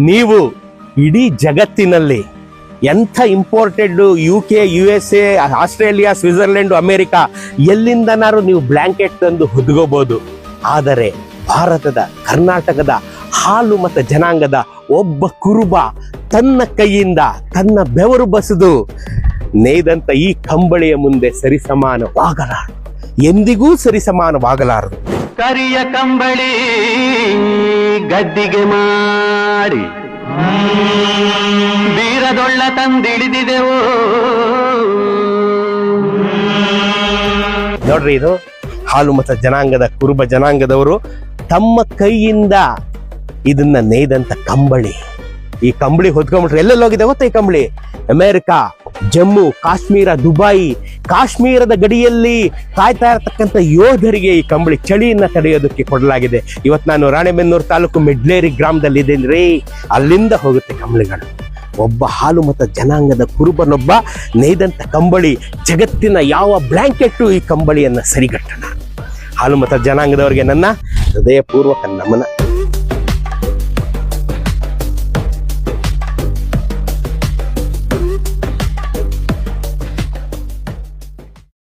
ನೀವು ಇಡೀ ಜಗತ್ತಿನಲ್ಲಿ ಎಂಥ imported UK, USA, Australia, Switzerland, America ಎಲ್ಲಿಂದನಾರು ನೀವು ಬ್ಲ್ಯಾಂಕೆಟ್ ತಂದು ಹೊದ್ಕೋಬಹುದು. ಆದರೆ ಭಾರತದ ಕರ್ನಾಟಕದ ಹಾಲು ಮತ್ತು ಜನಾಂಗದ ಒಬ್ಬ ಕುರುಬ ತನ್ನ ಕೈಯಿಂದ ತನ್ನ ಬೆವರು ಬಸಿದು ನೇಯ್ದಂತ ಈ ಕಂಬಳಿಯ ಮುಂದೆ ಸರಿಸಮಾನವಾಗಲಾರದು, ಎಂದಿಗೂ ಸರಿಸಮಾನವಾಗಲಾರದು. ಕರಿಯ ಕಂಬಳಿ ಗದ್ದಿಗೆ ಮಾಡಿ ಬೀರದೊಳ್ಳ ತಂದಿಳಿದಿದೆವೋ. ನೋಡ್ರಿ, ಇದು ಹಾಲು ಮತ್ತು ಜನಾಂಗದ ಕುರುಬ ಜನಾಂಗದವರು ತಮ್ಮ ಕೈಯಿಂದ ಇದನ್ನ ನೇಯ್ದಂತ ಕಂಬಳಿ. ಈ ಕಂಬಳಿ ಹೊತ್ಕೊಂಡ್ಬಿಟ್ರೆ ಎಲ್ಲೆಲ್ಲಿ ಹೋಗಿದೆ ಗೊತ್ತಾ? ಈ ಕಂಬಳಿ ಅಮೆರಿಕಾ, ಜಮ್ಮು ಕಾಶ್ಮೀರ, ದುಬಾಯಿ, ಕಾಶ್ಮೀರದ ಗಡಿಯಲ್ಲಿ ಕಾಯ್ತಾ ಇರತಕ್ಕಂಥ ಯೋಧರಿಗೆ ಈ ಕಂಬಳಿ ಚಳಿಯನ್ನ ತಡೆಯೋದಕ್ಕೆ ಕೊಡಲಾಗಿದೆ. ಇವತ್ತು ನಾನು ರಾಣೆಬೆನ್ನೂರು ತಾಲೂಕು ಮೆಡ್ಲೇರಿ ಗ್ರಾಮದಲ್ಲಿ ಇದ್ದೇನೆ ರೀ. ಅಲ್ಲಿಂದ ಹೋಗುತ್ತೆ ಕಂಬಳಿಗಳು. ಒಬ್ಬ ಹಾಲು ಮತ್ತು ಜನಾಂಗದ ಕುರುಬನೊಬ್ಬ ನೇಯ್ದಂತ ಕಂಬಳಿ, ಜಗತ್ತಿನ ಯಾವ ಬ್ಲ್ಯಾಂಕೆಟ್ಟು ಈ ಕಂಬಳಿಯನ್ನ ಸರಿಗಟ್ಟಣ. ಹಾಲು ಮತ್ತು ಜನಾಂಗದವರಿಗೆ ನನ್ನ ಹೃದಯಪೂರ್ವಕ ನಮನ.